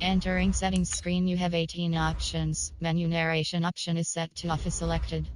Entering settings screen, you have 18 options. Menu narration option is set to off is selected.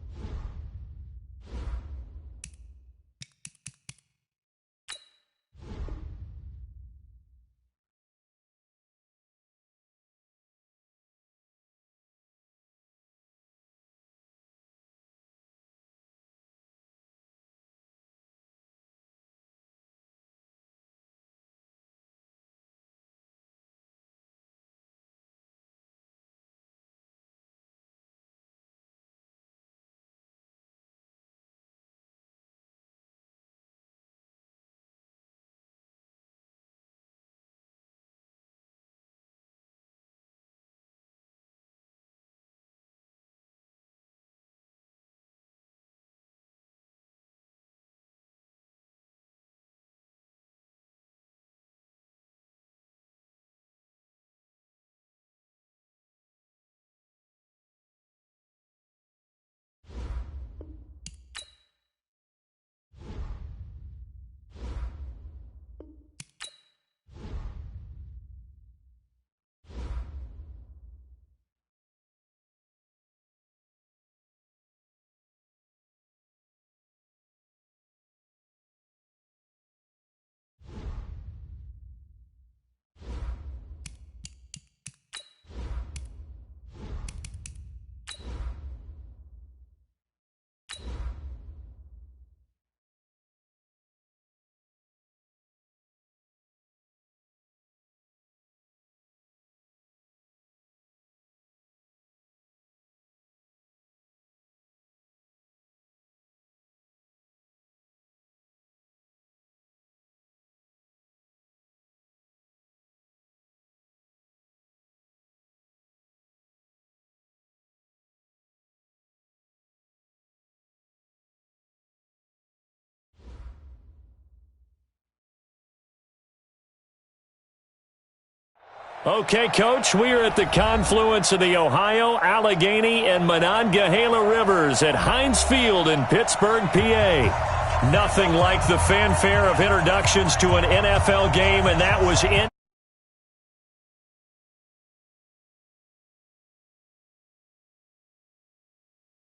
Okay, Coach, we are at the confluence of the Ohio, Allegheny, and Monongahela Rivers at Heinz Field in Pittsburgh, PA. Nothing like the fanfare of introductions to an NFL game, and that was in.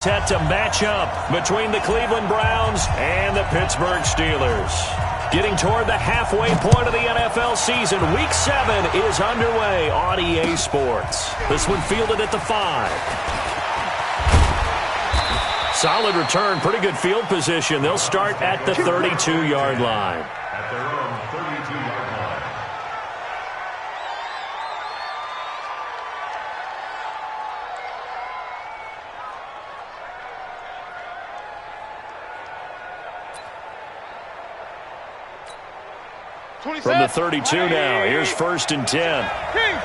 Set to match up between the Cleveland Browns and the Pittsburgh Steelers. Getting toward the halfway point of the NFL season, Week 7 is underway on EA Sports. This one fielded at the 5. Solid return, pretty good field position. They'll start at the 32-yard line. At their own 32-yard line. From the 32 now, here's 1st and 10. King.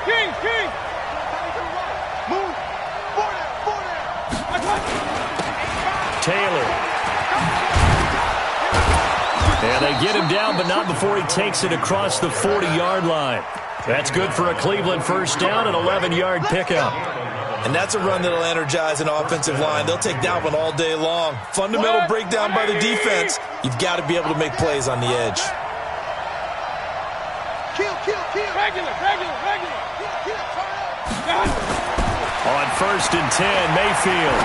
Move. Taylor. And they get him down, but not before he takes it across the 40-yard line. That's good for a Cleveland first down, an 11-yard pickup. And that's a run that'll energize an offensive line. They'll take that one all day long. Fundamental breakdown by the defense. You've got to be able to make plays on the edge. Regular. On 1st and 10, Mayfield.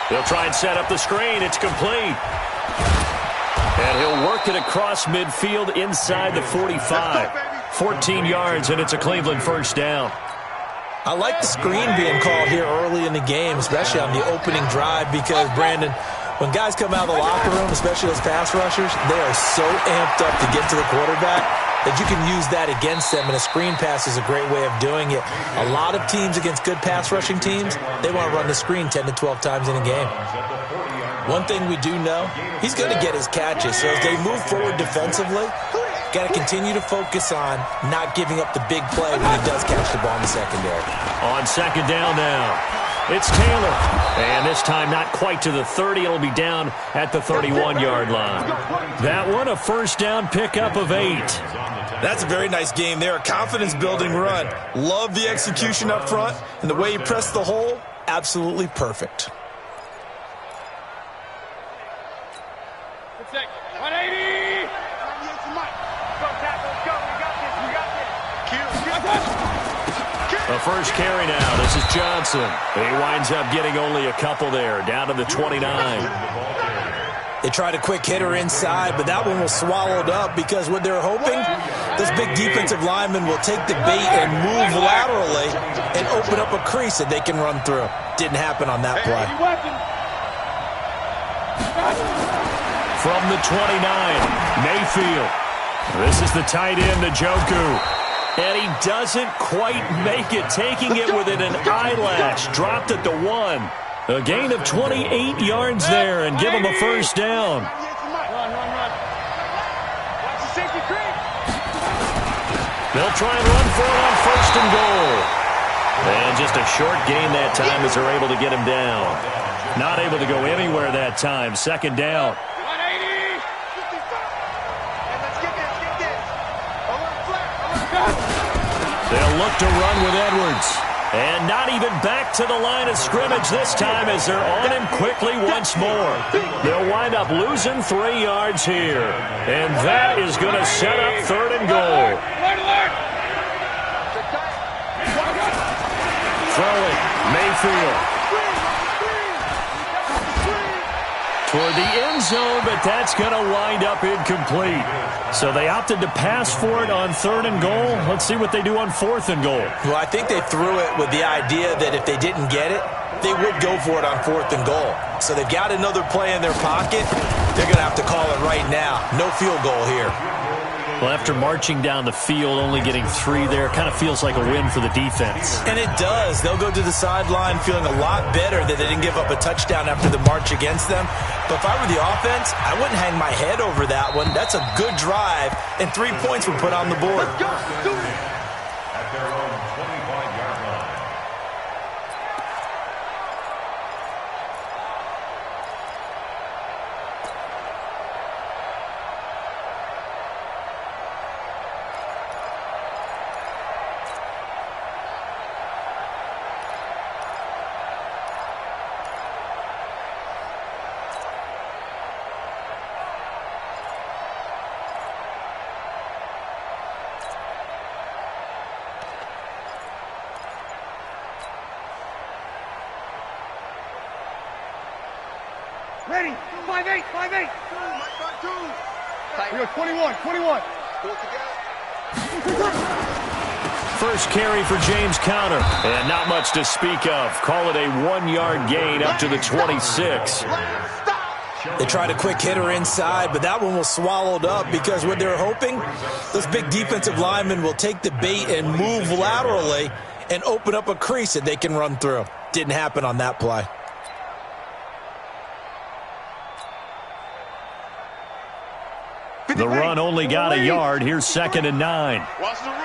They'll try and set up the screen. It's complete. And he'll work it across midfield inside the 45. 14 yards, and it's a Cleveland first down. I like the screen being called here early in the game, especially on the opening drive, because, Brandon, when guys come out of the locker room, especially those pass rushers, they are so amped up to get to the quarterback that you can use that against them, and a screen pass is a great way of doing it. A lot of teams against good pass rushing teams, they want to run the screen 10 to 12 times in a game. One thing we do know, he's going to get his catches. So as they move forward defensively, got to continue to focus on not giving up the big play when he does catch the ball in the secondary. On 2nd down now, it's Taylor. And this time not quite to the 30. It'll be down at the 31-yard line. That one a first down pickup of 8. That's a very nice game there. A confidence-building run. Love the execution up front, and the way he pressed the hole, absolutely perfect. 180. Go, Cat, let's go. We got this. A first carry now. This is Johnson. He winds up getting only a couple there, down to the 29. They tried a quick hitter inside, but that one was swallowed up because what they're hoping, this big defensive lineman will take the bait and move laterally and open up a crease that they can run through. Didn't happen on that play. From the 29, Mayfield. This is the tight end, Njoku. And he doesn't quite make it, taking it within an eyelash. Dropped at the 1. A gain of 28 yards there and give him a first down. Run. Watch the safety creep. They'll try and run for it on first and goal. And just a short gain that time as they're able to get him down. Not able to go anywhere that time. Second down. 180. They'll look to run with Edwards. And not even back to the line of scrimmage this time as they're on him quickly once more. They'll wind up losing 3 yards here. And that is going to set up third and goal. Throw it. Mayfield. Toward the end zone, but that's going to wind up incomplete. So they opted to pass for it on third and goal. Let's see what they do on fourth and goal. Well, I think they threw it with the idea that if they didn't get it, they would go for it on fourth and goal. So they've got another play in their pocket. They're going to have to call it right now. No field goal here. Well, after marching down the field, only getting 3 there, kind of feels like a win for the defense. And it does. They'll go to the sideline feeling a lot better that they didn't give up a touchdown after the march against them. But if I were the offense, I wouldn't hang my head over that one. That's a good drive, and 3 points were put on the board. At their own 25-yard line. Ready. 5-8. 5-8. We are 21. First carry for James Conner. And not much to speak of. Call it a 1-yard gain up to the 26. They tried a quick hitter inside, but that one was swallowed up because what they're hoping, this big defensive lineman will take the bait and move laterally and open up a crease that they can run through. Didn't happen on that play. The run only got a yard. Here's 2nd and 9. Watch the run.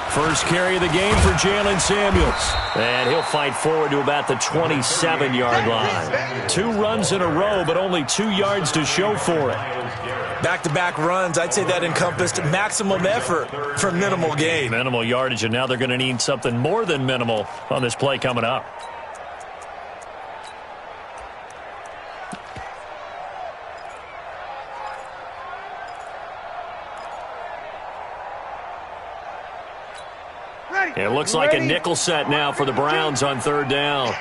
First carry of the game for Jalen Samuels. And he'll fight forward to about the 27-yard line. 2 runs in a row, but only 2 yards to show for it. Back-to-back runs, I'd say that encompassed maximum effort for minimal gain. Minimal yardage, and now they're going to need something more than minimal on this play coming up. It looks like a nickel set now for the Browns on third down.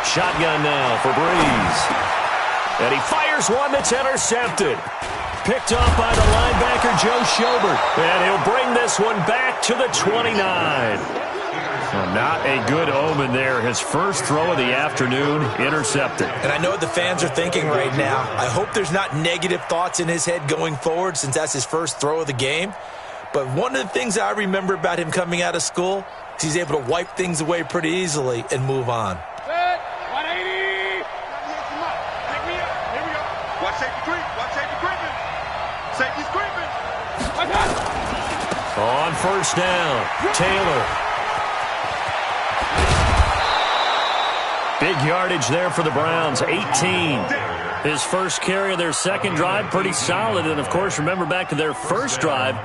Shotgun now for Breeze. And he fires one that's intercepted. Picked off by the linebacker, Joe Schobert. And he'll bring this one back to the 29. So not a good omen there. His first throw of the afternoon, intercepted. And I know what the fans are thinking right now. I hope there's not negative thoughts in his head going forward since that's his first throw of the game. But one of the things I remember about him coming out of school is he's able to wipe things away pretty easily and move on. Set. 180. Pick me up. Here we go. Watch safety creep. Watch safety creeping. Safety's creeping. On first down, Taylor. Big yardage there for the Browns, 18. His first carry of their second drive, pretty solid. And, of course, remember back to their first drive,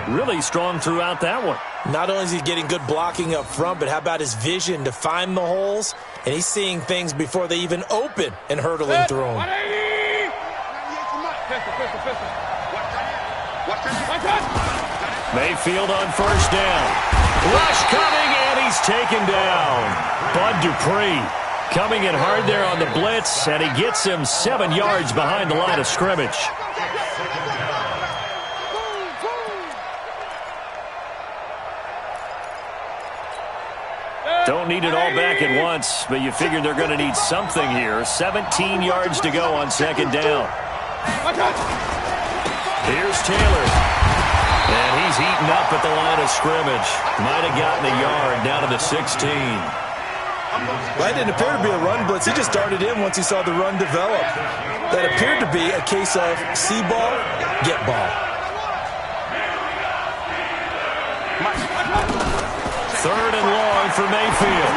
really strong throughout that one. Not only is he getting good blocking up front, but how about his vision to find the holes? And he's seeing things before they even open and hurdling through them. Mayfield on first down. Rush coming, and he's taken down. Bud Dupree coming in hard there on the blitz, and he gets him 7 yards behind the line of scrimmage. Don't need it all back at once, but you figure they're going to need something here. 17 yards to go on second down. Here's Taylor. And he's eaten up at the line of scrimmage. Might have gotten a yard down to the 16. Well, it didn't appear to be a run blitz. He just darted in once he saw the run develop. That appeared to be a case of see ball, get ball. Third and long for Mayfield.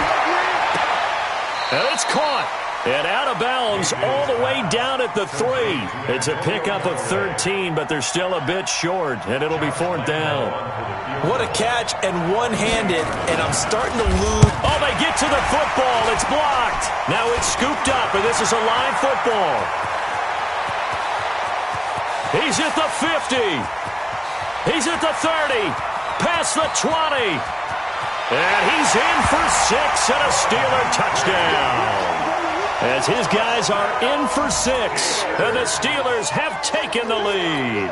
And it's caught. And out of bounds all the way down at the 3. It's a pickup of 13, but they're still a bit short, and it'll be fourth down. What a catch, and one-handed, and I'm starting to lose. Oh, they get to the football. It's blocked. Now it's scooped up, and this is a live football. He's at the 50. He's at the 30. Past the 20. And he's in for 6 and a Steeler touchdown. As his guys are in for 6, and the Steelers have taken the lead.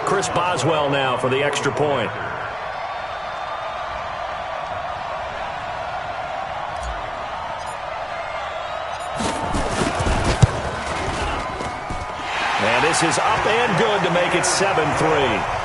Chris Boswell now for the extra point. And this is up and good to make it 7-3.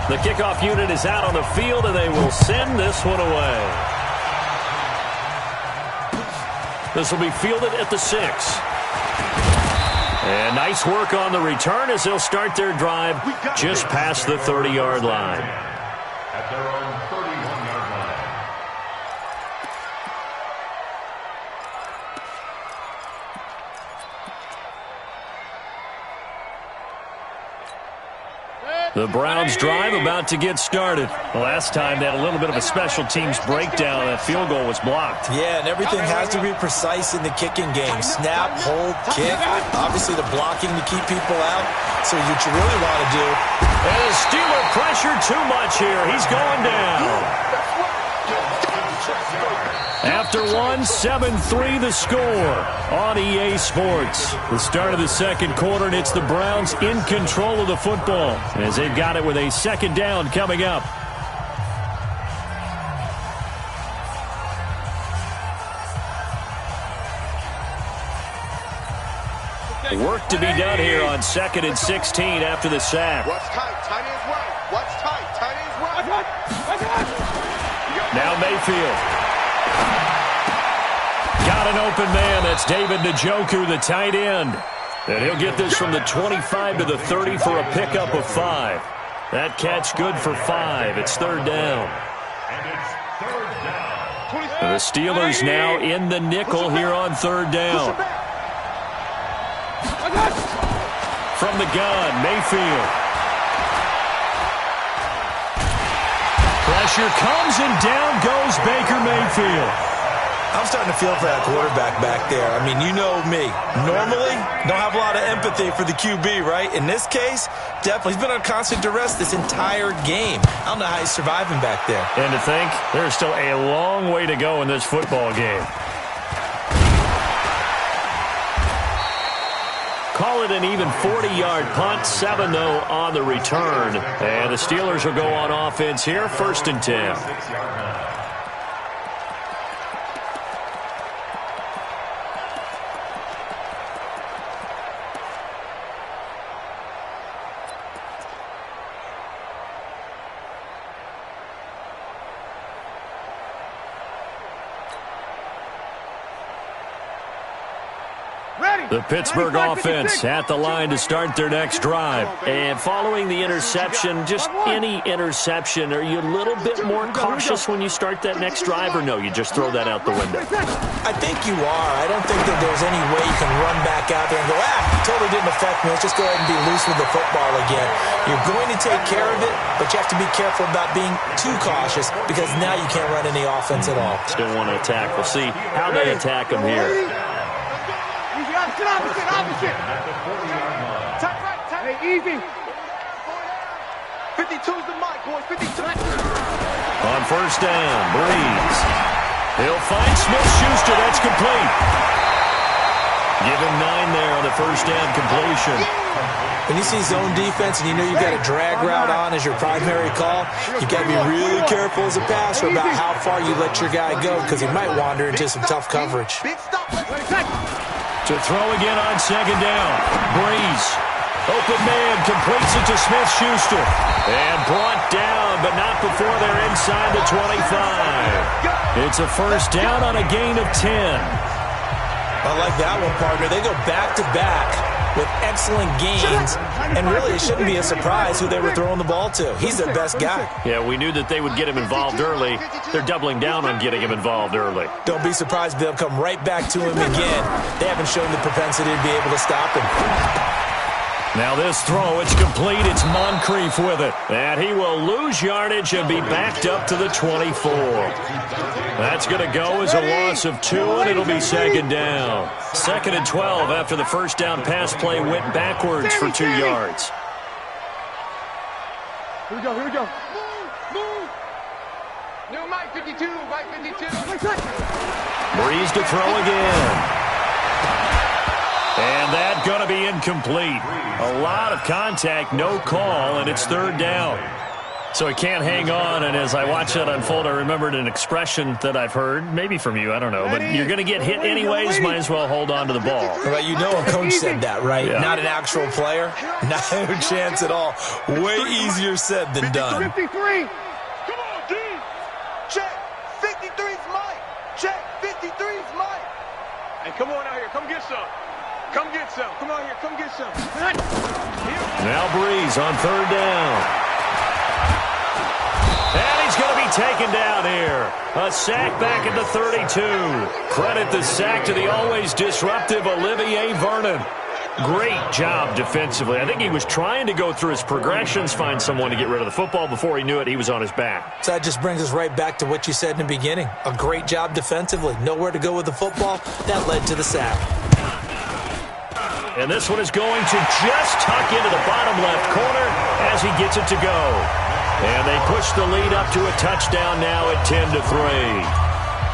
The kickoff unit is out on the field, and they will send this one away. This will be fielded at the 6. And nice work on the return as they'll start their drive just past the 30-yard line. At their own 31-yard line. The Browns drive about to get started. Last time they had a little bit of a special teams breakdown. That field goal was blocked. Yeah, and everything has to be precise in the kicking game. Snap, hold, kick. Obviously the blocking to keep people out. So what you really want to do. And the Steeler pressure too much here. He's going down. After 7-3 the score on EA Sports. The start of the second quarter, and it's the Browns in control of the football as they've got it with a second down coming up. Work to be done here on 2nd and 16 after the sack. What's tight? Tight ends right. What's tight? Tight ends right. Now Mayfield. Got an open man. That's David Njoku, the tight end. And he'll get this from the 25 to the 30 for a pickup of 5. That catch good for 5. It's third down. And the Steelers now in the nickel here on third down. From the gun, Mayfield. Pressure comes, and down goes Baker Mayfield. I'm starting to feel for that quarterback back there. I mean, you know me. Normally, don't have a lot of empathy for the QB, right? In this case, definitely. He's been on constant duress this entire game. I don't know how he's surviving back there. And to think, there's still a long way to go in this football game. Call it an even 40-yard punt, 7 though on the return. And the Steelers will go on offense here, 1st and 10. The Pittsburgh offense at the line to start their next drive. And following the interception, just any interception, are you a little bit more cautious when you start that next drive, or no, you just throw that out the window? I think you are. I don't think that there's any way you can run back out there and go, totally didn't affect me. Let's just go ahead and be loose with the football again. You're going to take care of it, but you have to be careful about being too cautious because now you can't run any offense at all. Still want to attack. We'll see how they attack them here. Opposite. Tight right, tight. Hey, easy. 52's the mic, boys. 52. On first down, Breeze. He'll find Smith-Schuster. That's complete. Give him 9 there on the first down completion. When you see zone defense and you know you've got a drag route on as your primary call, you've got to be really careful as a passer about how far you let your guy go because he might wander into some tough coverage. To throw again on second down. Breeze. Open man completes it to Smith-Schuster. And brought down, but not before they're inside the 25. It's a first down on a gain of 10. I like that one, partner. They go back-to-back with excellent gains, and really it shouldn't be a surprise who they were throwing the ball to. He's their best guy. Yeah, we knew that they would get him involved early. They're doubling down on getting him involved early. Don't be surprised they'll come right back to him again. They haven't shown the propensity to be able to stop him. Now this throw, it's complete. It's Moncrief with it. And he will lose yardage and be backed up to the 24. That's going to go as a loss of 2, and it'll be second down. 2nd and 12 after the first down pass play went backwards for 2 yards. Here we go. Move. New Mike 52, Mike 52. Breeze to throw again. And that's going to be incomplete. A lot of contact, no call, and it's 3rd down. So he can't hang on, and as I watch that unfold, I remembered an expression that I've heard, maybe from you, I don't know, but you're going to get hit anyways, might as well hold on to the ball. Well, you know a coach said that, right? Yeah. Not an actual player. Not a chance at all. Way easier said than done. 53. Come on, D. Check. 53's Mike. Check. 53's Mike. Hey, come on out here. Come get some. Come get some. Come on here. Come get some. Now Breeze on 3rd down. And he's going to be taken down here. A sack back at the 32. Credit the sack to the always disruptive Olivier Vernon. Great job defensively. I think he was trying to go through his progressions, find someone to get rid of the football. Before he knew it, he was on his back. So that just brings us right back to what you said in the beginning. A great job defensively. Nowhere to go with the football. That led to the sack. And this one is going to just tuck into the bottom left corner as he gets it to go. And they push the lead up to a touchdown now at 10-3.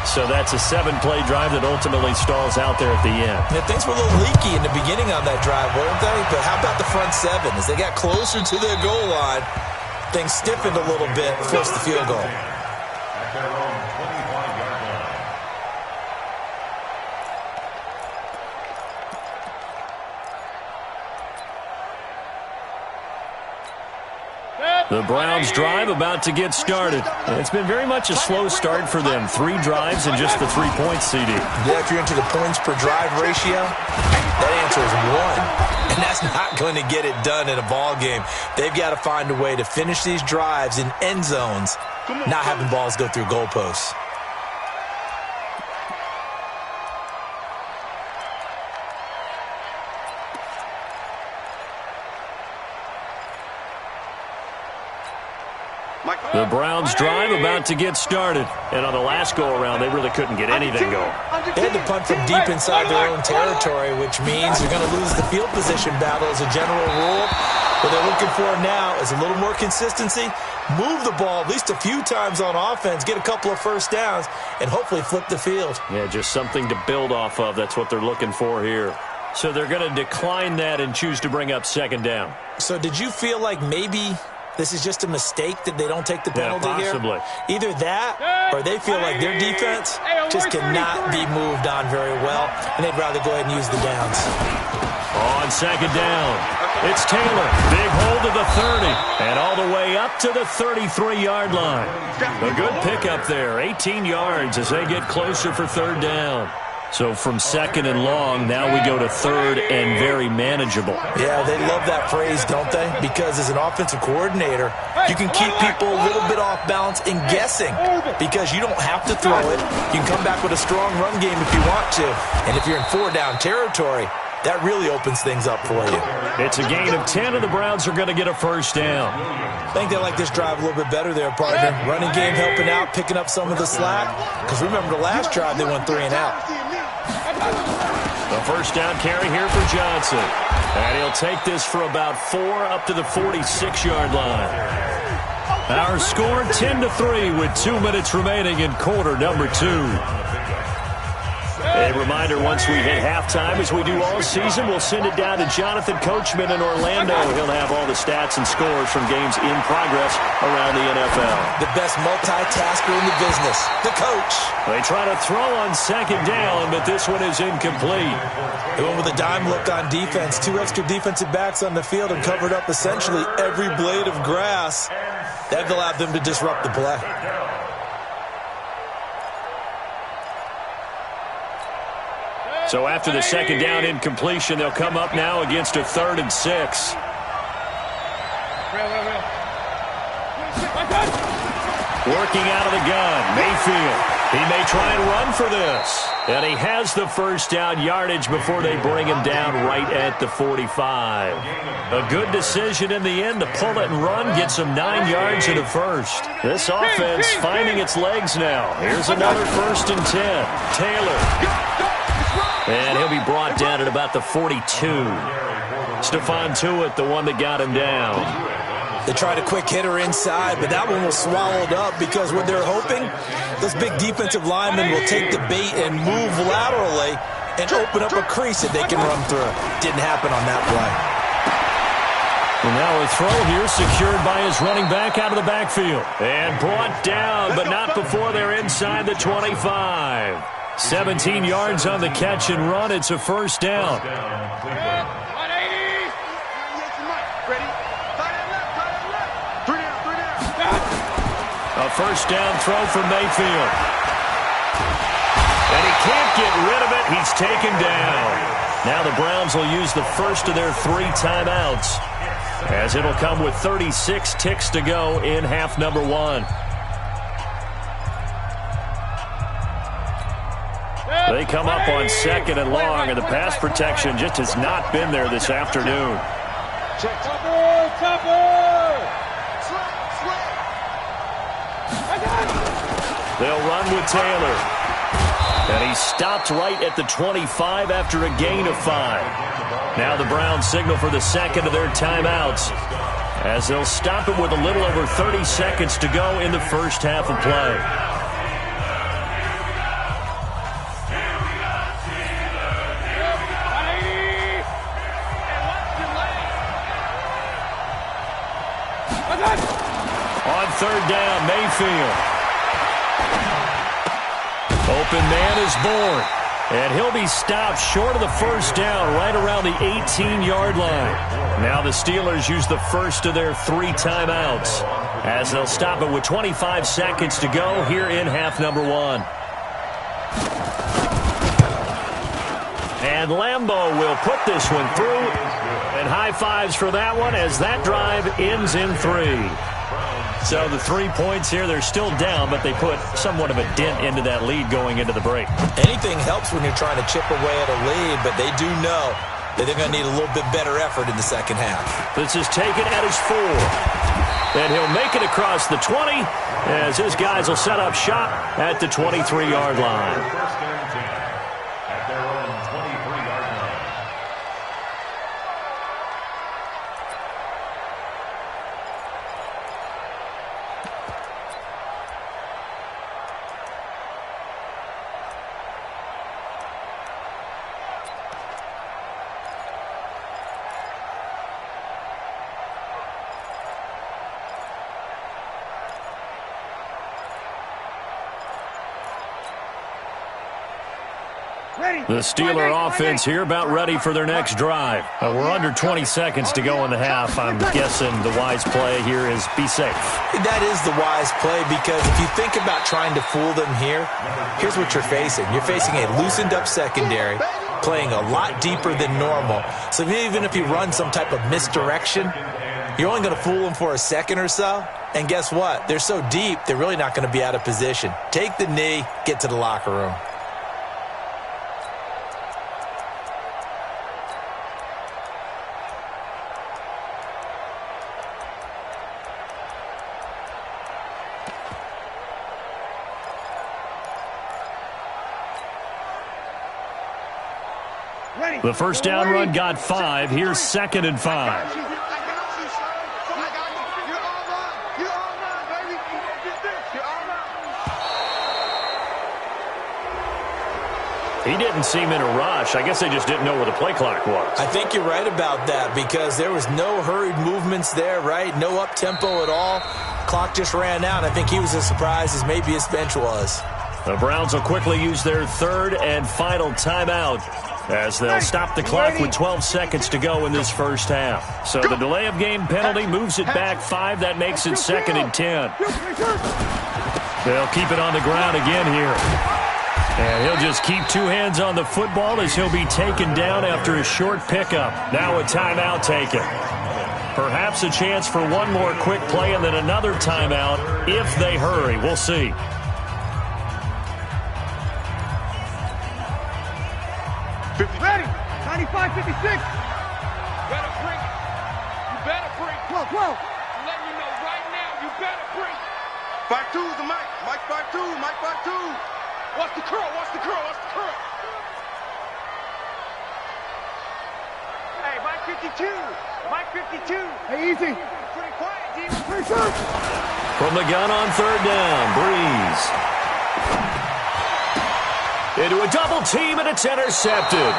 So that's a 7-play drive that ultimately stalls out there at the end. Yeah, things were a little leaky in the beginning on that drive, weren't they? But how about the front 7? As they got closer to their goal line, things stiffened a little bit, forced the field goal. At their own 25-yard line. The Browns drive about to get started. It's been very much a slow start for them. 3 drives and just the 3 points, CD. Yeah, if you're into the points per drive ratio, that answer is 1. And that's not going to get it done in a ball game. They've got to find a way to finish these drives in end zones, not having balls go through goalposts. The Browns drive about to get started. And on the last go-around, they really couldn't get anything going. They had to punt from deep inside their own territory, which means they're going to lose the field position battle as a general rule. What they're looking for now is a little more consistency, move the ball at least a few times on offense, get a couple of first downs, and hopefully flip the field. Yeah, just something to build off of. That's what they're looking for here. So they're going to decline that and choose to bring up 2nd down. So did you feel like maybe this is just a mistake that they don't take the penalty possibly here? Either that or they feel like their defense just cannot be moved on very well, and they'd rather go ahead and use the downs. On 2nd down, it's Taylor. Big hold to the 30 and all the way up to the 33-yard line. A good pickup there, 18 yards as they get closer for 3rd down. So from 2nd and long, now we go to 3rd and very manageable. Yeah, they love that phrase, don't they? Because as an offensive coordinator, you can keep people a little bit off balance and guessing because you don't have to throw it. You can come back with a strong run game if you want to. And if you're in 4-down territory, that really opens things up for you. It's a gain of 10, and the Browns are going to get a first down. I think they like this drive a little bit better there, partner. Running game helping out, picking up some of the slack. Because remember, the last drive, they went 3 and out. The first down carry here for Johnson. And he'll take this for about 4 up to the 46-yard line. Our score 10-3 with 2 minutes remaining in quarter number 2. A reminder, once we hit halftime, as we do all season, we'll send it down to Jonathan Coachman in Orlando. He'll have all the stats and scores from games in progress around the NFL. The best multitasker in the business, the coach. They try to throw on 2nd down, but this one is incomplete. They went with a dime look on defense. 2 extra defensive backs on the field and covered up essentially every blade of grass. That allowed them to disrupt the play. So after the 2nd down incompletion, they'll come up now against a 3rd and 6. Working out of the gun, Mayfield. He may try and run for this. And he has the first down yardage before they bring him down right at the 45. A good decision in the end to pull it and run, gets him 9 yards and a first. This offense finding its legs now. Here's another 1st and 10. Taylor. And he'll be brought down at about the 42. Stephon Tuitt, the one that got him down. They tried a quick hitter inside, but that one was swallowed up because what they're hoping, those big defensive linemen will take the bait and move laterally and open up a crease that they can run through. Didn't happen on that play. And now a throw here secured by his running back out of the backfield. And brought down, but not before they're inside the 25. 17 yards on the catch and run. It's a first down. A first down throw from Mayfield. And he can't get rid of it. He's taken down. Now the Browns will use the first of their 3 timeouts, as it'll come with 36 ticks to go in half number 1. They come up on 2nd and long, and the pass protection just has not been there this afternoon. They'll run with Taylor. And he stopped right at the 25 after a gain of 5. Now the Browns signal for the 2nd of their timeouts, as they'll stop it with a little over 30 seconds to go in the first half of play. On 3rd down, Mayfield. Open man is born. And he'll be stopped short of the first down right around the 18-yard line. Now the Steelers use the first of their 3 timeouts, as they'll stop it with 25 seconds to go here in half number 1. And Lambeau will put this one through. And high fives for that one, as that drive ends in 3. So the 3 points here, they're still down, but they put somewhat of a dent into that lead going into the break. Anything helps when you're trying to chip away at a lead, but they do know that they're going to need a little bit better effort in the second half. This is taken at his 4. And he'll make it across the 20, as his guys will set up shop at the 23-yard line. First and 10 at their own 23-yard line. The Steeler offense here about ready for their next drive. We're under 20 seconds to go in the half. I'm guessing the wise play here is be safe. That is the wise play, because if you think about trying to fool them here, here's what you're facing. You're facing a loosened up secondary, playing a lot deeper than normal. So even if you run some type of misdirection, you're only going to fool them for a second or so. And guess what? They're so deep, they're really not going to be out of position. Take the knee, get to the locker room. The first down run got 5. Here's 2nd and 5. He didn't seem in a rush. I guess they just didn't know where the play clock was. I think you're right about that, because there was no hurried movements there, right? No up-tempo at all. Clock just ran out. I think he was as surprised as maybe his bench was. The Browns will quickly use their 3rd and final timeout, as they'll stop the clock with 12 seconds to go in this first half. So the delay of game penalty moves it back 5. That makes it 2nd and 10. They'll keep it on the ground again here. And he'll just keep 2 hands on the football as he'll be taken down after a short pickup. Now a timeout taken. Perhaps a chance for one more quick play and then another timeout if they hurry. We'll see. Ready? 95, 56. Better bring it. You better bring it. 12, 12. Let me know right now. You better bring it. 5-2 is the mic. Mike 5-2. Mike 5-2. Watch the curl. Watch the curl. Watch the curl. Hey, Mike 52. Mike 52. Hey, easy. Pretty quiet, D. From the gun on 3rd down, Breeze. Into a double team, and it's intercepted.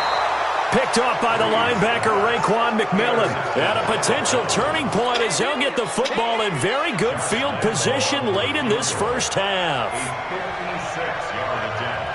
Picked off by the linebacker, Raekwon McMillan. At a potential turning point as he'll get the football in very good field position late in this first half. 56-yard attempt.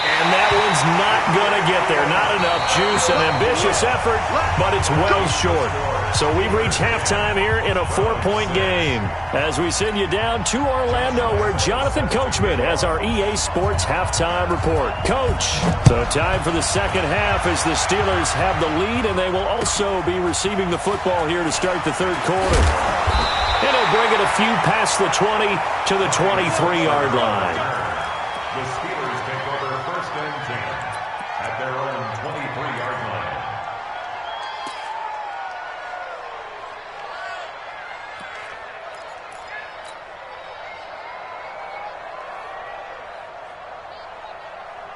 And that one's not going to get there. Not enough juice, an ambitious effort, but it's well short. So we've reached halftime here in a 4-point game as we send you down to Orlando, where Jonathan Coachman has our EA Sports halftime report. Coach, so time for the second half as the Steelers have the lead, and they will also be receiving the football here to start the 3rd quarter. It'll bring it a few past the 20 to the 23-yard line. The Steelers take over 1st and 10 at their own 23-yard line.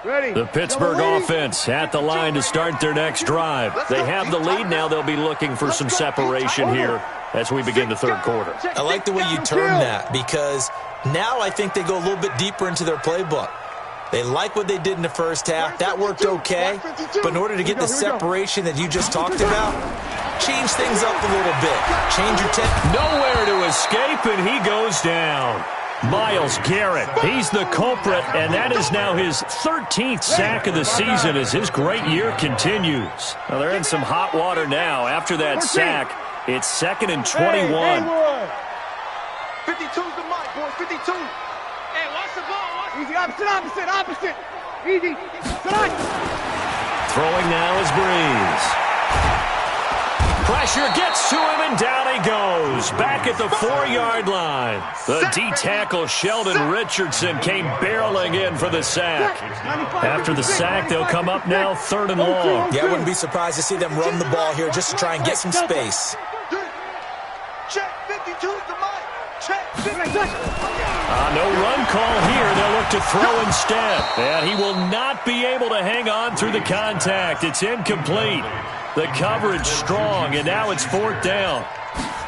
Ready. The Pittsburgh offense at the line to start their next drive. They have the lead. Now they'll be looking for some separation here as we begin the 3rd quarter. I like the way you turn that, because now I think they go a little bit deeper into their playbook. They like what they did in the first half. That worked okay. But in order to get the separation that you just talked about, change things up a little bit. Change your tempo. Nowhere to escape, and he goes down. Myles Garrett, he's the culprit, and that is now his 13th sack of the season as his great year continues. Well, they're in some hot water now. After that sack, it's 2nd and 21. 52's the mic, boys. 52. Hey, watch the ball. Watch. Easy, opposite. Easy. Throwing now is Breeze. Pressure gets to him, and down he goes. Back at the 4-yard line. The D-tackle, Sheldon Richardson, came barreling in for the sack. After the sack, they'll come up now 3rd and long. Yeah, I wouldn't be surprised to see them run the ball here just to try and get some space. Check 52's the mic. Check 52. No run call here. They'll look to throw instead. And he will not be able to hang on through the contact. It's incomplete. The coverage strong, and now it's 4th down.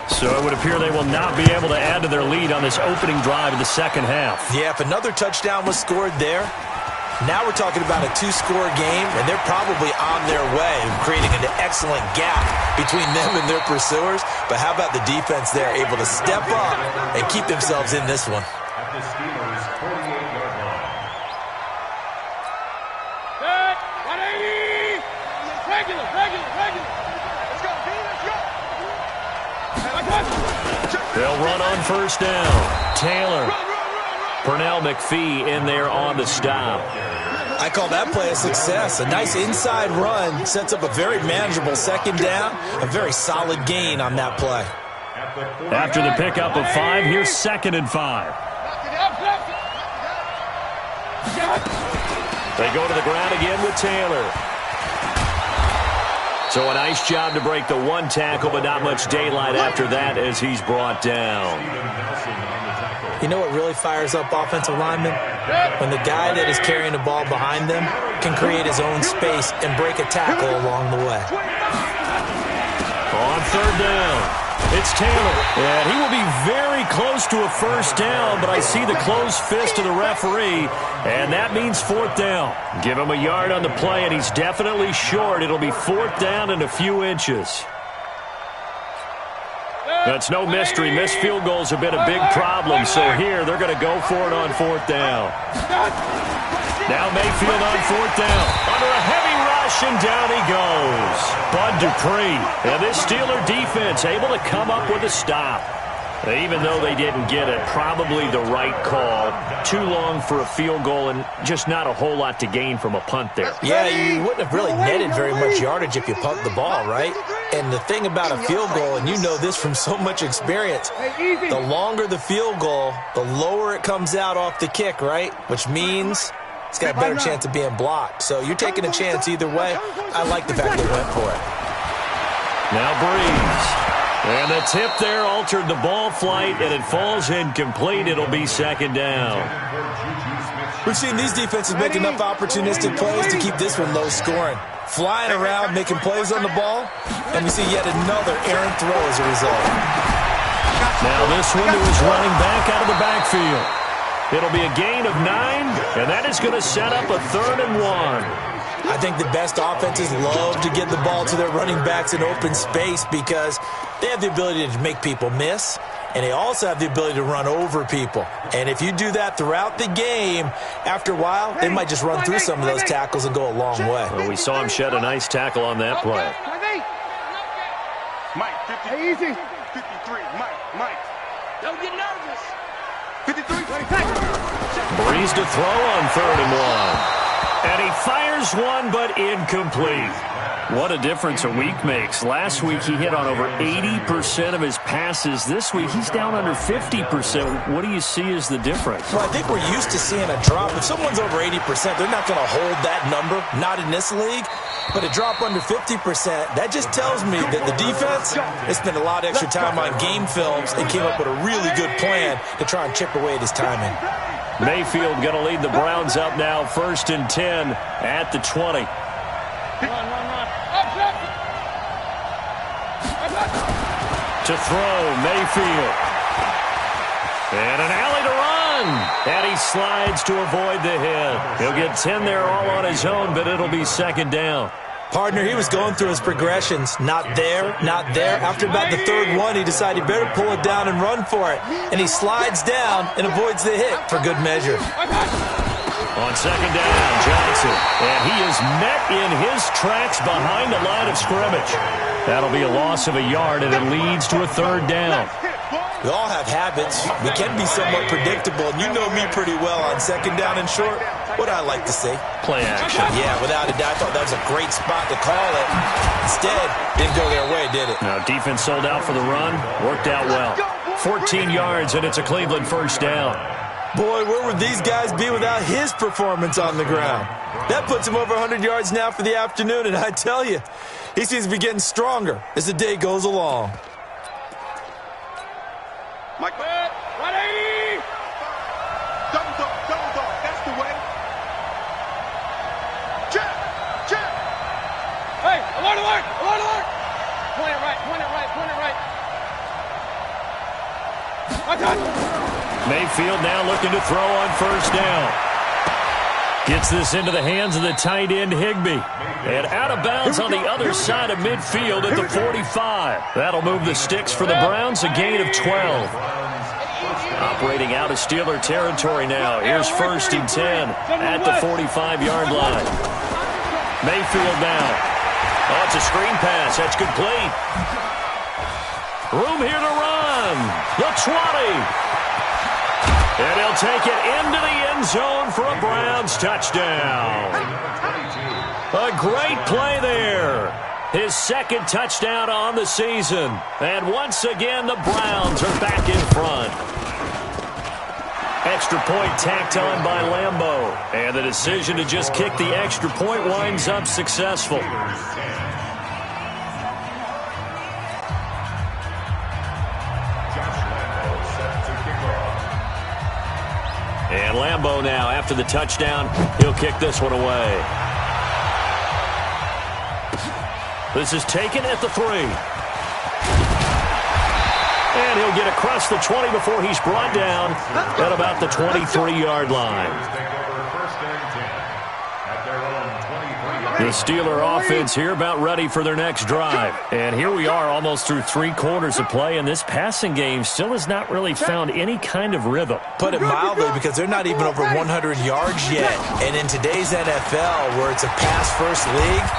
So it would appear they will not be able to add to their lead on this opening drive of the second half. Yeah, if another touchdown was scored there, Now we're talking about a 2-score game, and they're probably on their way, creating an excellent gap between them and their pursuers. But how about the defense there, able to step up and keep themselves in this one? At the Steelers' 48-yard line. Set. 180. Regular. Let's go, B. Let's go. They'll run on first down. Taylor. Pernell McPhee in there on the stop. I call that play a success. A nice inside run sets up a very manageable second down. A very solid gain on that play. After the pickup of 5, here's 2nd and 5. They go to the ground again with Taylor. So a nice job to break the 1 tackle, but not much daylight after that as he's brought down. You know what really fires up offensive linemen? When the guy that is carrying the ball behind them can create his own space and break a tackle along the way. On 3rd down, it's Taylor. And he will be very close to a first down, but I see the closed fist of the referee, and that means 4th down. Give him a yard on the play, and he's definitely short. It'll be 4th down and a few inches. That's no mystery. Missed field goals have been a big problem, so here they're going to go for it on 4th down. Now Mayfield on 4th down. Under a heavy rush, and down he goes. Bud Dupree. And this Steeler defense able to come up with a stop. Even though they didn't get it, probably the right call. Too long for a field goal and just not a whole lot to gain from a punt there. Yeah, you wouldn't have really netted very much yardage if you pumped the ball, right? And the thing about a field goal, and you know this from so much experience, the longer the field goal, the lower it comes out off the kick, right? Which means it's got a better chance of being blocked. So you're taking a chance either way. I like the fact they went for it. Now Breeze. And the tip there altered the ball flight, and it falls incomplete. It'll be 2nd down. We've seen these defenses make enough opportunistic plays to keep this one low scoring. Flying around, making plays on the ball, and we see yet another errant throw as a result. Now this one to his running back out of the backfield. It'll be a gain of 9, and that is going to set up a 3rd and 1. I think the best offenses love to get the ball to their running backs in open space because they have the ability to make people miss, and they also have the ability to run over people. And if you do that throughout the game, after a while, they might just run through some of those tackles and go a long way. Well, we saw him shed a nice tackle on that play. Mike, 50. Easy. 53. Mike. Don't get nervous. 53. Breeze to throw on 3rd and 1. And he fires one, but incomplete. What a difference a week makes. Last week, he hit on over 80% of his passes. This week, he's down under 50%. What do you see as the difference? Well, I think we're used to seeing a drop. If someone's over 80%, they're not going to hold that number, not in this league. But a drop under 50%, that just tells me that the defense has spent a lot of extra time on game films and came up with a really good plan to try and chip away at his timing. Mayfield going to lead the Browns up now, 1st and 10 at the 20. To throw, Mayfield. And an alley to run. And he slides to avoid the hit. He'll get 10 there all on his own, but it'll be 2nd down. Partner, he was going through his progressions. Not there, not there. After about the 3rd one, he decided he better pull it down and run for it. And he slides down and avoids the hit for good measure. On 2nd down, Johnson. And he is met in his tracks behind the line of scrimmage. That'll be a loss of a yard, and it leads to a 3rd down. We all have habits. We can be somewhat predictable, and you know me pretty well on 2nd down and short. What I like to see. Play action. Yeah, without a doubt. I thought that was a great spot to call it. Instead, didn't go their way, did it? Now, defense sold out for the run. Worked out well. 14 yards, and it's a Cleveland 1st down. Boy, where would these guys be without his performance on the ground? That puts him over 100 yards now for the afternoon, and I tell you, he seems to be getting stronger as the day goes along. Mike, 180. Double dog. That's the way. Check. Hey, alert. Point it right. Mayfield now looking to throw on 1st down. Gets this into the hands of the tight end, Higbee. And out of bounds on the other side of midfield at the 45. That'll move the sticks for the Browns, a gain of 12. Operating out of Steeler territory now. Here's 1st and 10 at the 45-yard line. Mayfield now. Oh, it's a screen pass. That's complete. Room here to run. The 20. And he'll take it into the end zone for a Browns touchdown. A great play there. His 2nd touchdown on the season. And once again, the Browns are back in front. Extra point tacked on by Lambeau. And the decision to just kick the extra point winds up successful. And Lambeau now, after the touchdown, he'll kick this one away. This is taken at the 3. And he'll get across the 20 before he's brought down at about the 23-yard line. The Steeler offense here about ready for their next drive. And here we are almost through 3 quarters of play, and this passing game still has not really found any kind of rhythm. Put it mildly, because they're not even over 100 yards yet. And in today's NFL, where it's a pass-first league,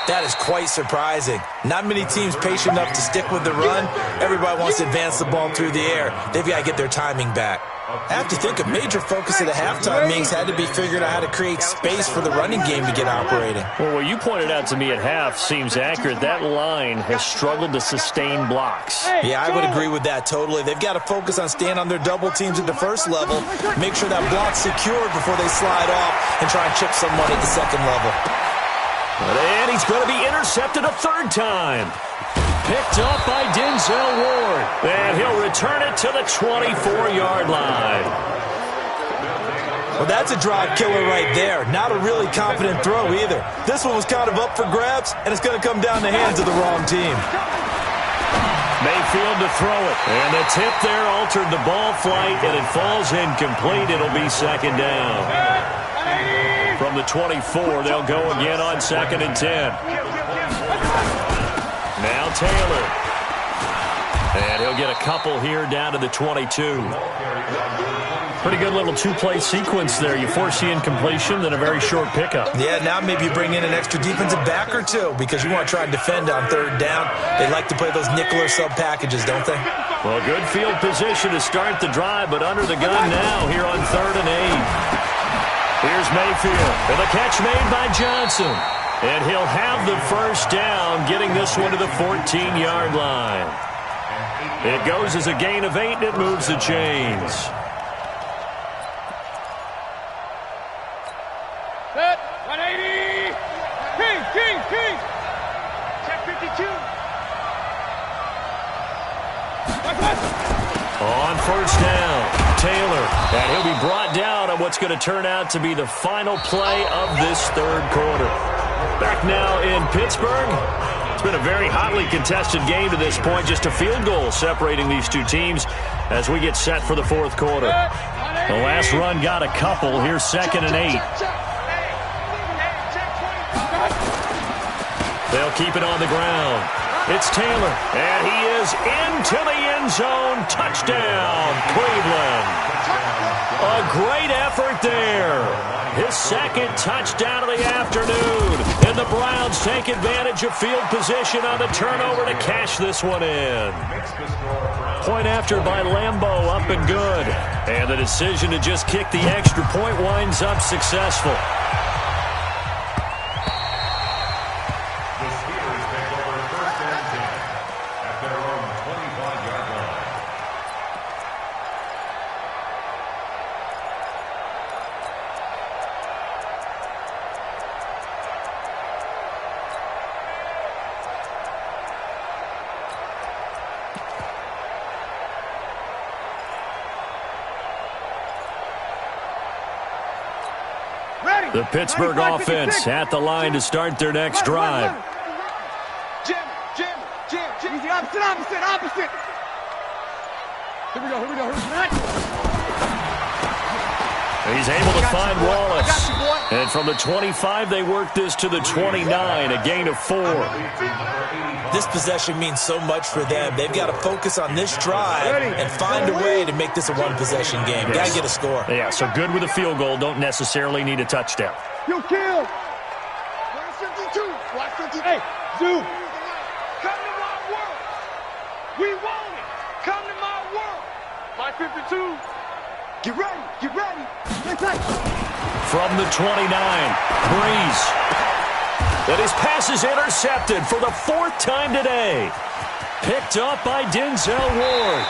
that is quite surprising. Not many teams patient enough to stick with the run. Everybody wants to advance the ball through the air. They've got to get their timing back. I have to think a major focus of the halftime meetings had to be figuring out how to create space for the running game to get operating. Well, what you pointed out to me at half seems accurate. That line has struggled to sustain blocks. Yeah, I would agree with that totally. They've got to focus on staying on their double teams at the first level, make sure that block's secured before they slide off and try and chip someone at the second level. And he's going to be intercepted a 3rd time. Picked up by Denzel Ward. And he'll return it to the 24-yard line. Well, that's a drive killer right there. Not a really confident throw either. This one was kind of up for grabs, and it's going to come down the hands of the wrong team. Mayfield to throw it. And the tip there altered the ball flight, and it falls incomplete. It'll be 2nd down. From the 24, they'll go again on 2nd and 10. Now Taylor. And he'll get a couple here down to the 22. Pretty good little 2-play sequence there. You force the incompletion, then a very short pickup. Yeah, now maybe you bring in an extra defensive back or 2 because you want to try and defend on 3rd down. They like to play those nickel or sub packages, don't they? Well, good field position to start the drive, but under the gun now here on 3rd and 8. Here's Mayfield, and the catch made by Johnson. And he'll have the 1st down, getting this one to the 14-yard line. It goes as a gain of 8, and it moves the chains. Set, 180. King. Check 52. On 1st down, Taylor. And he'll be brought down on what's going to turn out to be the final play of this 3rd quarter. Back now in Pittsburgh. It's been a very hotly contested game to this point. Just a field goal separating these 2 teams as we get set for the 4th quarter. The last run got a couple. Here's 2nd and 8. They'll keep it on the ground. It's Taylor, and he is into the end zone. Touchdown, Cleveland. A great effort there. His 2nd touchdown of the afternoon. And the Browns take advantage of field position on the turnover to cash this one in. Point after by Lambeau, up and good. And the decision to just kick the extra point winds up successful. The Pittsburgh offense at the line to start their next drive. Jim. Easy, opposite. Here we go. He's able to find Wallace. And from the 25, they work this to the 29, a gain of 4. This possession means so much for them. They've got to focus on this drive and find a way to make this a one-possession game. Got to get a score. Yeah, so good with a field goal. Don't necessarily need a touchdown. You kill. 52. Watch 52. Hey, Zoo. Come to my world. We want it. Come to my world. My 52. Get ready. Get ready. From the 29, Breeze. And his pass is intercepted for the 4th time today. Picked up by Denzel Ward.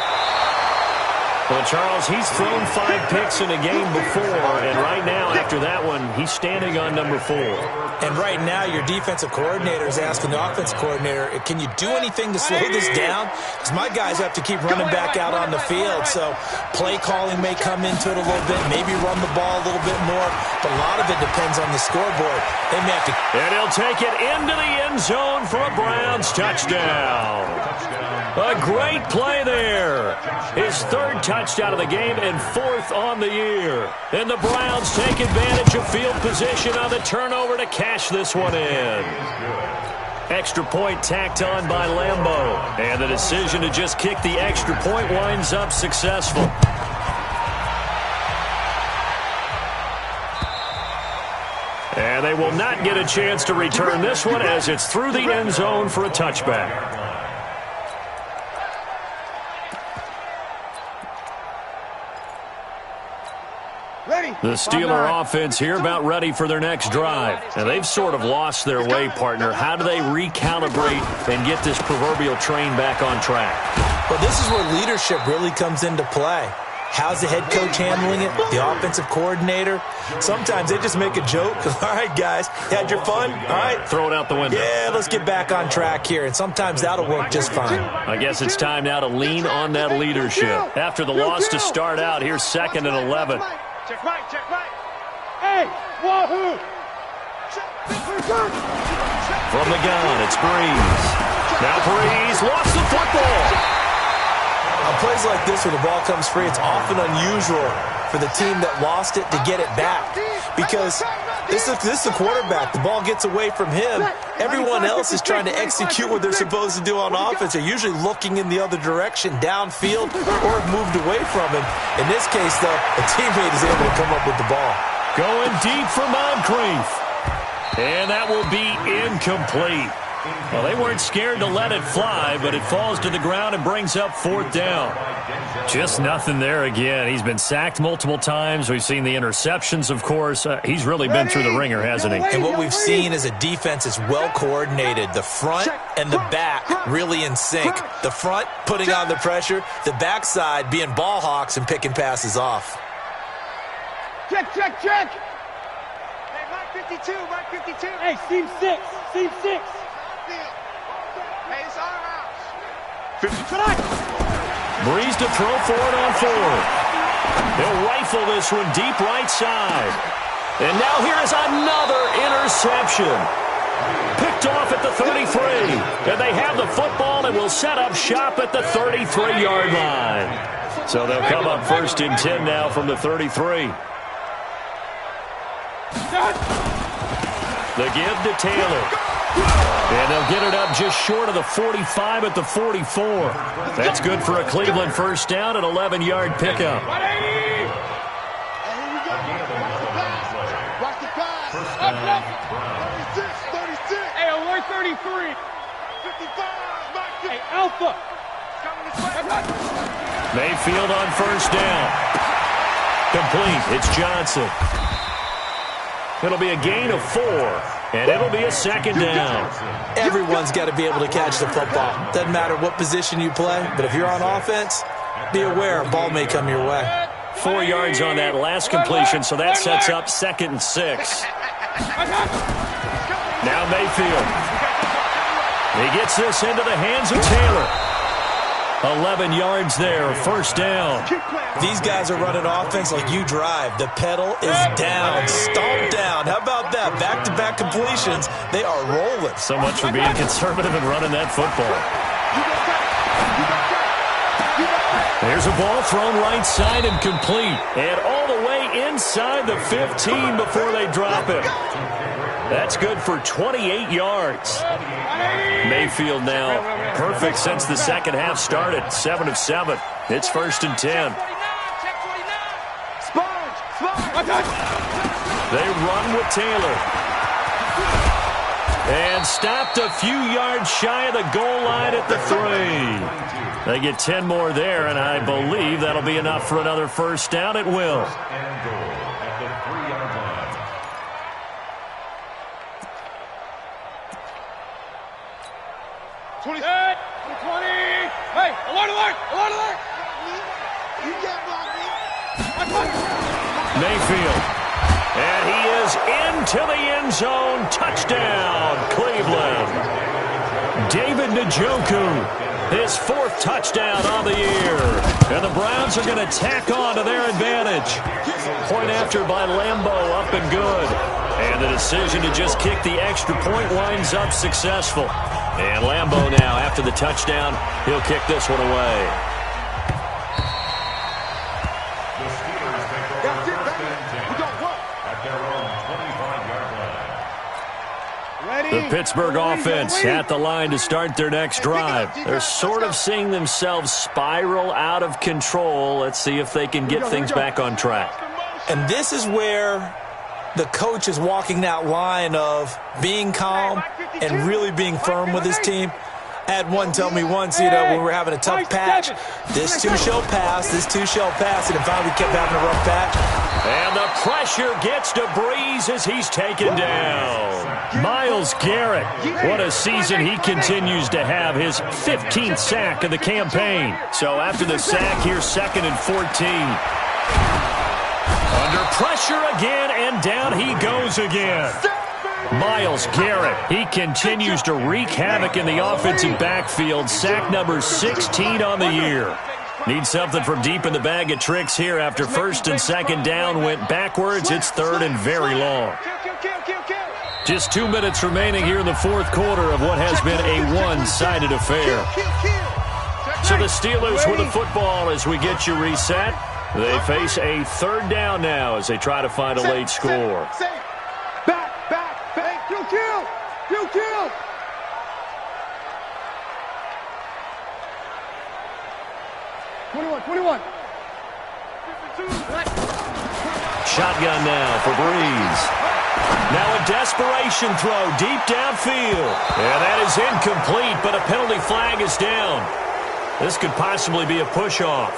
Well, Charles, he's thrown 5 picks in a game before, and right now, after that one, he's standing on number 4. And right now, your defensive coordinator is asking the offensive coordinator, can you do anything to slow this down? Because my guys have to keep running back out on the field, so play calling may come into it a little bit, maybe run the ball a little bit more, but a lot of it depends on the scoreboard. They may have to... And he'll take it into the end zone for a Browns touchdown. A great play there. His 3rd touchdown of the game and 4th on the year. And the Browns take advantage of field position on the turnover to cash this one in. Extra point tacked on by Lambeau. And the decision to just kick the extra point winds up successful. And they will not get a chance to return this one as it's through the end zone for a touchback. The Steeler offense here about ready for their next drive. And they've sort of lost their way, partner. How do they recalibrate and get this proverbial train back on track? Well, this is where leadership really comes into play. How's the head coach handling it? The offensive coordinator? Sometimes they just make a joke. All right, guys, you had your fun? All right. Throw it out the window. Yeah, let's get back on track here. And sometimes that'll work just fine. I guess it's time now to lean on that leadership. After the loss to start out, here's 2nd and 11. Check right, check right. Hey, wahoo! From the gun, it's Breeze. Now Breeze lost the football. On plays like this where the ball comes free, it's often unusual for the team that lost it to get it back. Because this is the quarterback. The ball gets away from him. Everyone else is trying to execute what they're supposed to do on offense. They're usually looking in the other direction, downfield, or have moved away from him. In this case, though, a teammate is able to come up with the ball. Going deep for Moncrief. And that will be incomplete. Well, they weren't scared to let it fly, but it falls to the ground and brings up 4th down. Just nothing there again. He's been sacked multiple times. We've seen the interceptions, of course. He's really been through the ringer, hasn't he? And what we've seen is a defense is well coordinated. The front and the back really in sync. The front putting on the pressure. The backside being ball hawks and picking passes off. Check, check, check. Hey, Mike 52, Mike 52. Hey, Steve 6, Steve 6. Hey, it's our house. 50. Breeze to throw for it on 4th. He'll rifle this one deep right side. And now here is another interception. Picked off at the 33. And they have the football and will set up shop at the 33-yard line. So they'll come up 1st and 10 now from the 33. The give to Taylor. And they'll get it up just short of the 45 at the 44. That's good for a Cleveland 1st down and 11-yard pickup. Hey, alert 33. 55. Hey, Alpha. Mayfield on 1st down. Complete. It's Johnson. It'll be a gain of 4, and it'll be a 2nd down. Everyone's got to be able to catch the football. Doesn't matter what position you play, but if you're on offense, be aware a ball may come your way. 4 yards on that last completion, so that sets up 2nd and 6. Now Mayfield. He gets this into the hands of Taylor. 11 yards there, 1st down. These guys are running offense like you drive. The pedal is down, stomped down. How about that? Back-to-back completions. They are rolling. So much for being conservative and running that football. There's a ball thrown right side and complete. And all the way inside the 15 before they drop him. That's good for 28 yards. Mayfield now perfect since the second half started. 7 of 7. It's 1st and 10. They run with Taylor. And stopped a few yards shy of the goal line at the 3. They get 10 more there, and I believe that'll be enough for another first down. It will. Mayfield. And he is into the end zone. Touchdown, Cleveland. David Njoku, his 4th touchdown on the year. And the Browns are going to tack on to their advantage. Point after by Lambeau, up and good. And the decision to just kick the extra point winds up successful. And Lambeau now, after the touchdown, he'll kick this one away. The Pittsburgh offense at the line to start their next drive. They're sort of seeing themselves spiral out of control. Let's see if they can get things back on track. And this is where the coach is walking that line of being calm and really being firm with his team. I had one tell me once, when we were having a tough patch, this too shall pass, this too shall pass, and finally we kept having a rough patch. And the pressure gets to Breeze as he's taken down. Myles Garrett, what a season he continues to have, his 15th sack of the campaign. So after the sack, here's 2nd and 14. Under pressure again, and down he goes again. Myles Garrett, he continues to wreak havoc in the offensive backfield. Sack number 16 on the year. Needs something from deep in the bag of tricks here after 1st and 2nd down went backwards. It's 3rd and very long. Just 2 minutes remaining here in the 4th quarter of what has been a one-sided affair. So the Steelers with the football as we get you reset. They face a 3rd down now as they try to find a late score. Kill! 21. Shotgun now for Breeze. Now a desperation throw deep downfield. And that is incomplete, but a penalty flag is down. This could possibly be a push-off.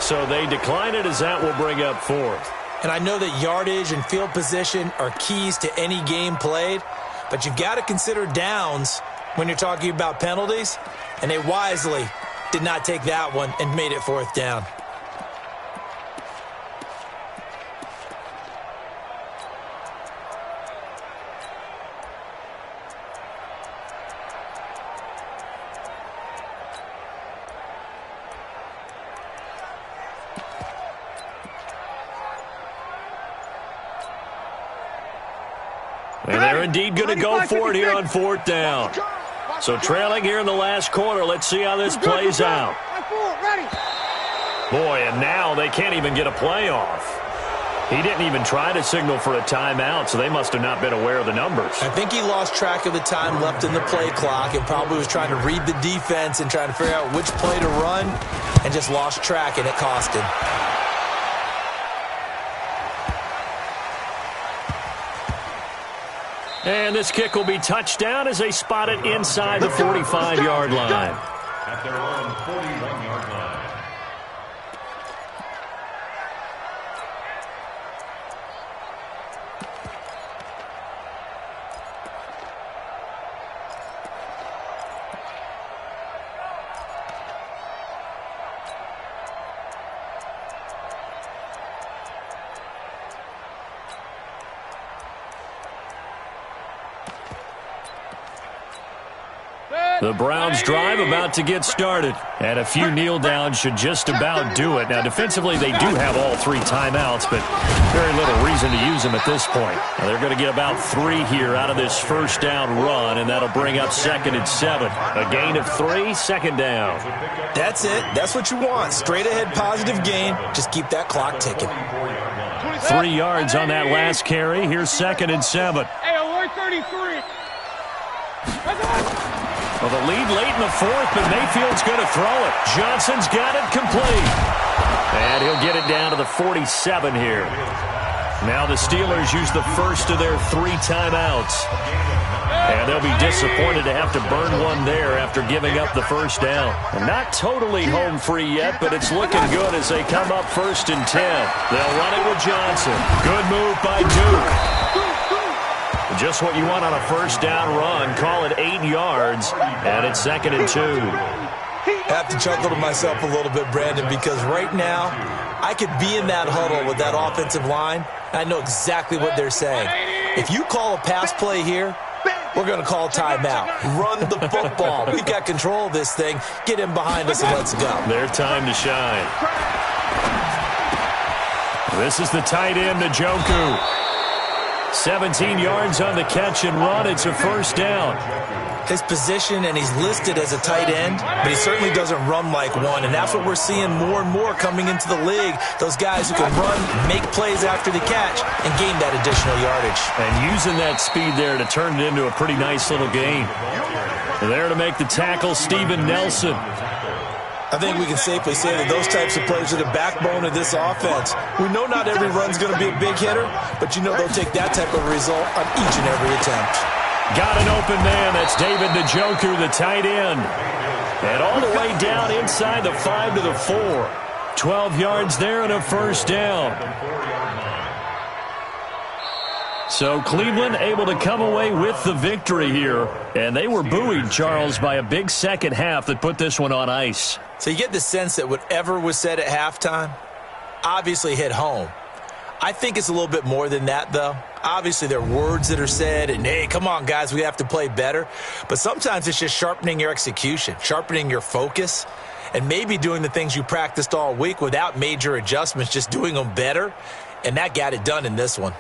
So they decline it as that will bring up 4th. And I know that yardage and field position are keys to any game played, but you've got to consider downs when you're talking about penalties, and they wisely did not take that one and made it 4th down. And they're indeed going to go for it here on 4th down. So trailing here in the last quarter. Let's see how this plays out. Boy, and now they can't even get a play off. He didn't even try to signal for a timeout, so they must have not been aware of the numbers. I think he lost track of the time left in the play clock and probably was trying to read the defense and trying to figure out which play to run and just lost track, and it cost him. And this kick will be touchdown as they spot it inside the 45-yard line. At their own 41-yard line. The Browns drive about to get started, and a few kneel downs should just about do it. Now, defensively, they do have all 3 timeouts, but very little reason to use them at this point. Now, they're going to get about 3 here out of this first down run, and that'll bring up 2nd and 7. A gain of 3, 2nd down. That's it. That's what you want. Straight ahead positive gain. Just keep that clock ticking. 3 yards on that last carry. Here's 2nd and 7. Hey, alert 33. Well, the lead late in the 4th, but Mayfield's going to throw it. Johnson's got it complete. And he'll get it down to the 47 here. Now the Steelers use the first of their 3 timeouts. And they'll be disappointed to have to burn one there after giving up the first down. Not totally home free yet, but it's looking good as they come up 1st and 10. They'll run it with Johnson. Good move by Duke. Just what you want on a first down run. Call it 8 yards, and it's 2nd and 2. I have to chuckle to myself a little bit, Brandon, because right now I could be in that huddle with that offensive line. I know exactly what they're saying. If you call a pass play here, we're going to call timeout. Run the football. We've got control of this thing. Get in behind us and let's go. Their time to shine. This is the tight end, Njoku. 17 yards on the catch and run. It's a first down. His position, and he's listed as a tight end, but he certainly doesn't run like one, and that's what we're seeing more and more coming into the league. Those guys who can run, make plays after the catch, and gain that additional yardage. And using that speed there to turn it into a pretty nice little game. There to make the tackle, Steven Nelson. I think we can safely say that those types of plays are the backbone of this offense. We know not every run's going to be a big hitter, but you know they'll take that type of result on each and every attempt. Got an open man. That's David Njoku, the tight end. And all the way down inside the 5 to the 4. 12 yards there and a first down. So Cleveland able to come away with the victory here. And they were buoyed, Charles, by a big second half that put this one on ice. So you get the sense that whatever was said at halftime obviously hit home. I think it's a little bit more than that, though. Obviously, there are words that are said, and, hey, come on, guys, we have to play better. But sometimes it's just sharpening your execution, sharpening your focus, and maybe doing the things you practiced all week without major adjustments, just doing them better. And that got it done in this one.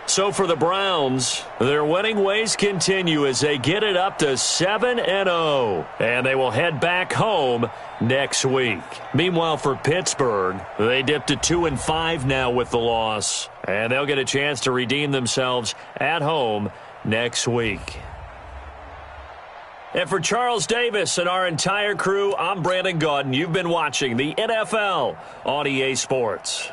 So for the Browns, their winning ways continue as they get it up to 7-0. And they will head back home next week. Meanwhile, for Pittsburgh, they dipped to 2-5 now with the loss. And they'll get a chance to redeem themselves at home next week. And for Charles Davis and our entire crew, I'm Brandon Gaudin. You've been watching the NFL on EA Sports.